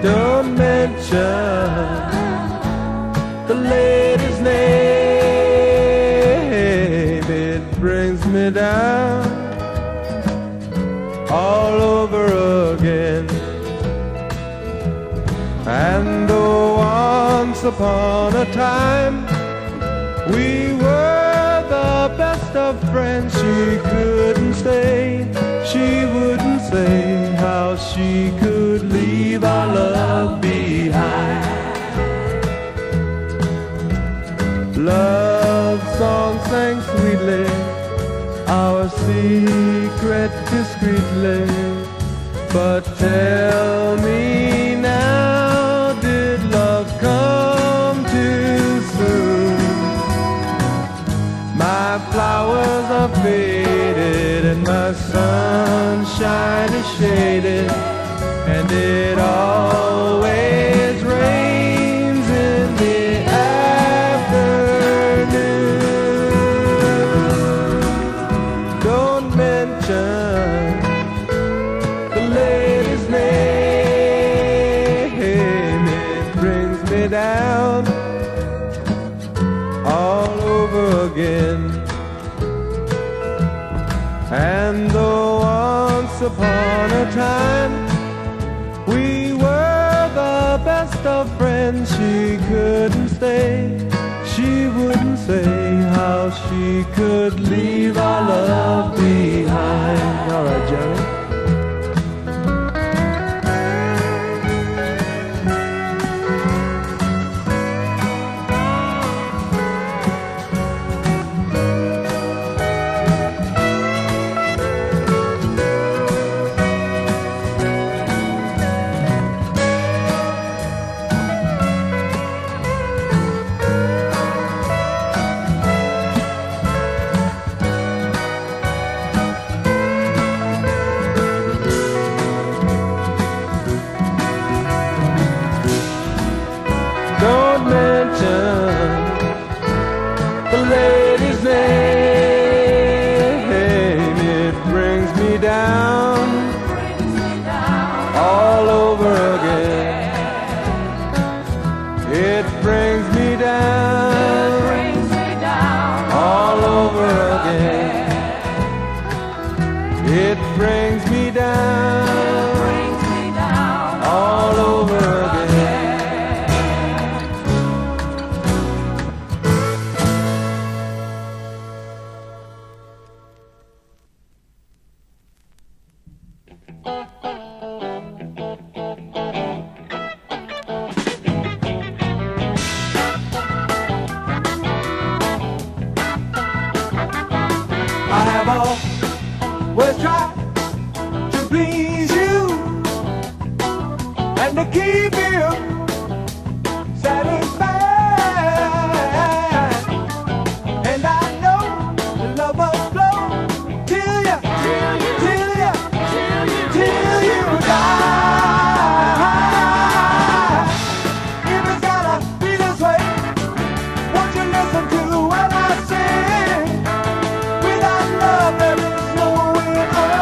Don't mention the lady's name. It brings me down all over again. And though once upon a time we were the best of friends, she couldn't stay. She wouldn't say how she could leave our love behind. Love song sang sweetly, our secret discreetly. But tell me now, did love come too soon? My flowers are faded and my sunshine is shaded, and it always rains in the afternoon. Don't mention the lady's name. It brings me down all over again. And though once upon a time we were the best of friends, she couldn't stay. She wouldn't say how she could leave our love behind. All right, Johnny. Don't mention the lady's name. It brings me down all over again. It brings me down all over again. It brings me down all over again. I have always tried to please you and to keep you satisfied. And I know the love will flow till you die. If it's gotta be this way, won't you listen to what I sing? Without love there is no way on.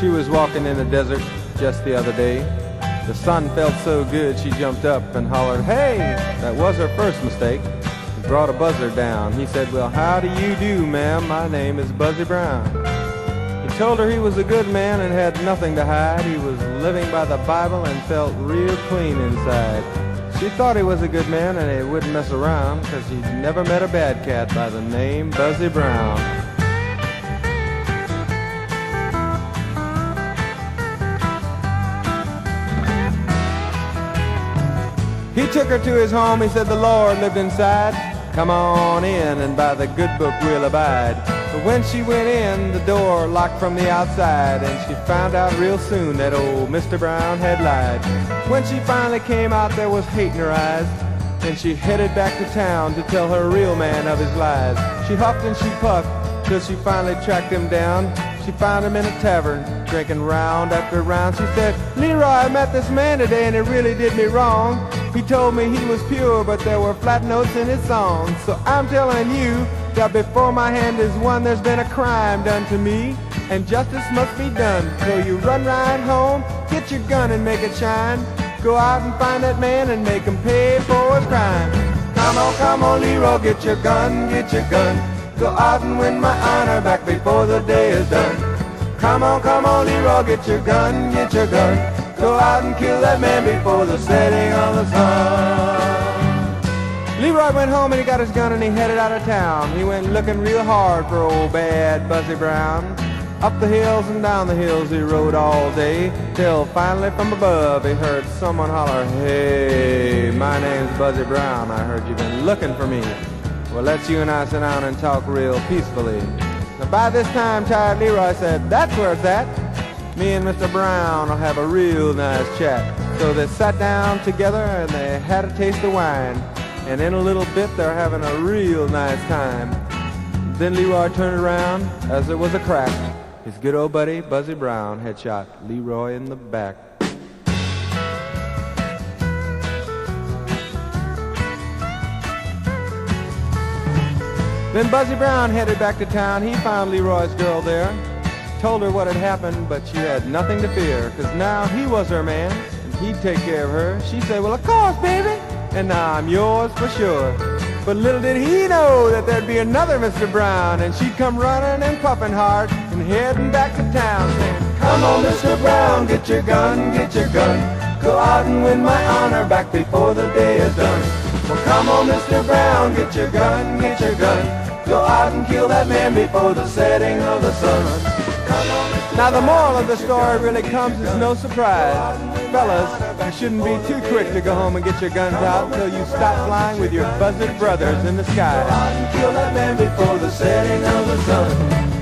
She was walking in the desert just the other day. The sun felt so good she jumped up and hollered, "Hey!" That was her first mistake. He brought a buzzer down. He said, "Well, how do you do, ma'am? My name is Buzzy Brown." He told her he was a good man and had nothing to hide. He was living by the Bible and felt real clean inside. She thought he was a good man and he wouldn't mess around, 'cause he'd never met a bad cat by the name Buzzy Brown. He took her to his home. He said the Lord lived inside. "Come on in, and by the good book we'll abide." But when she went in, the door locked from the outside, and she found out real soon that old Mr. Brown had lied. When she finally came out, there was hate in her eyes, and she headed back to town to tell her real man of his lies. She huffed and she puffed till she finally tracked him down. She found him in a tavern, drinking round after round. She said, "Leroy, I met this man today and it really did me wrong. He told me he was pure, but there were flat notes in his song. So I'm telling you that before my hand is won, there's been a crime done to me, and justice must be done. So you run right home, get your gun and make it shine. Go out and find that man and make him pay for his crime." Come on, Leroy, get your gun, get your gun. Go out and win my honor back before the day is done. Come on, Leroy, get your gun, get your gun. Go out and kill that man before the setting of the sun. Leroy went home and he got his gun and he headed out of town. He went looking real hard for old bad Buzzy Brown. Up the hills and down the hills he rode all day, till finally from above he heard someone holler, "Hey, my name's Buzzy Brown. I heard you've been looking for me. Well, let's you and I sit down and talk real peacefully." Now, by this time, tired Leroy said, "That's where it's at. Me and Mr. Brown will have a real nice chat." So they sat down together and they had a taste of wine, and in a little bit they're having a real nice time. Then Leroy turned around as there was a crack. His good old buddy Buzzy Brown had shot Leroy in the back. Then Buzzy Brown headed back to town. He found Leroy's girl there, told her what had happened, but she had nothing to fear, 'cause now he was her man, and he'd take care of her. She said, "Well, of course, baby, and now I'm yours for sure." But little did he know that there'd be another Mr. Brown, and she'd come running and puffing hard and heading back to town, saying, "Come on, Mr. Brown, get your gun, get your gun. Go out and win my honor back before the day is done. Well, come on, Mr. Brown, get your gun, get your gun. Go out and kill that man before the setting of the sun." Now the moral of the story really comes as no surprise. Fellas, you shouldn't be too quick to go home and get your guns out until you stop flying with your buzzard brothers in the sky. Go out and kill that man before the setting of the sun.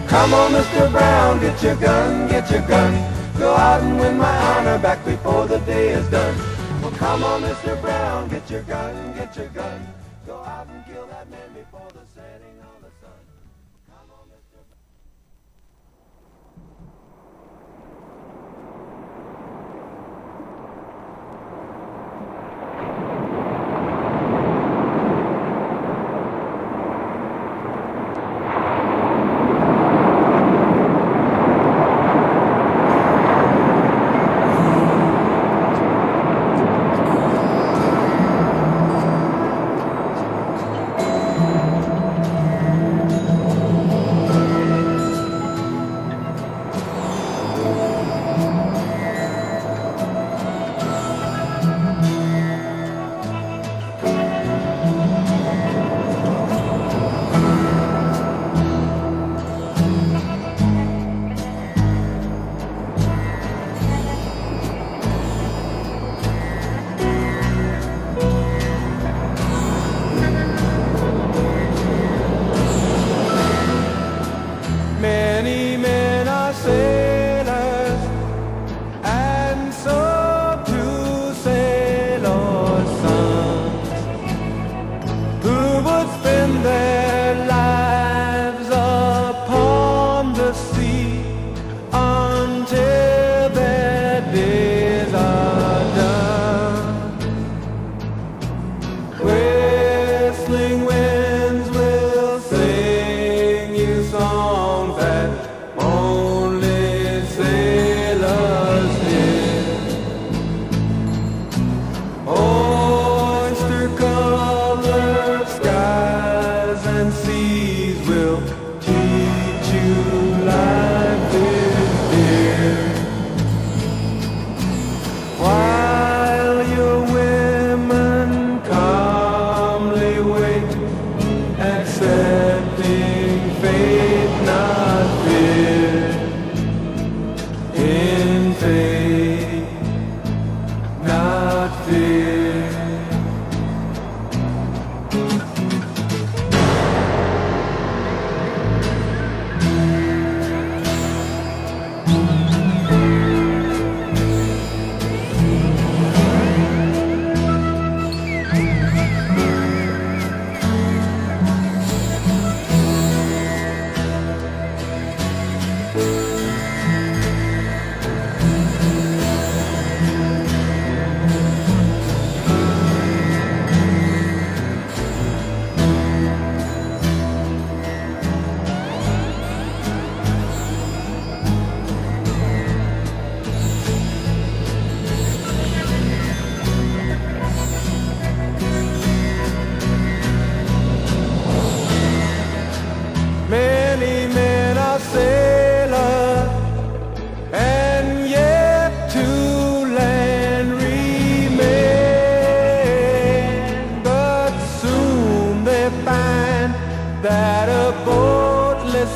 Come on, Mr. Brown, get your gun, get your gun. Go out and win my honor back before the day is done. Well, come on, Mr. Brown, get your gun, get your gun. Go out and kill that man before the setting of the sun. Come on, Mr. Brown.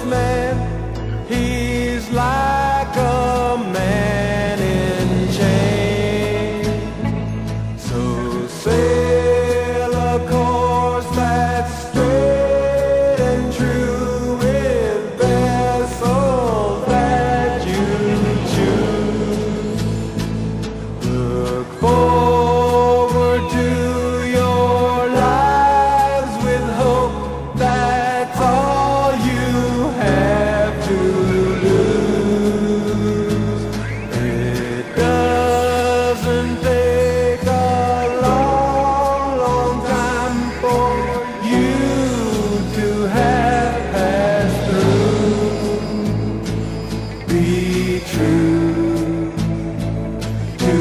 man, he's like a man in chains. So sail a course that's straight and true with vessels that you choose. Look forward to your lives with hope. That's all you have to lose. It doesn't take a long, long time for you to have passed through. Be true to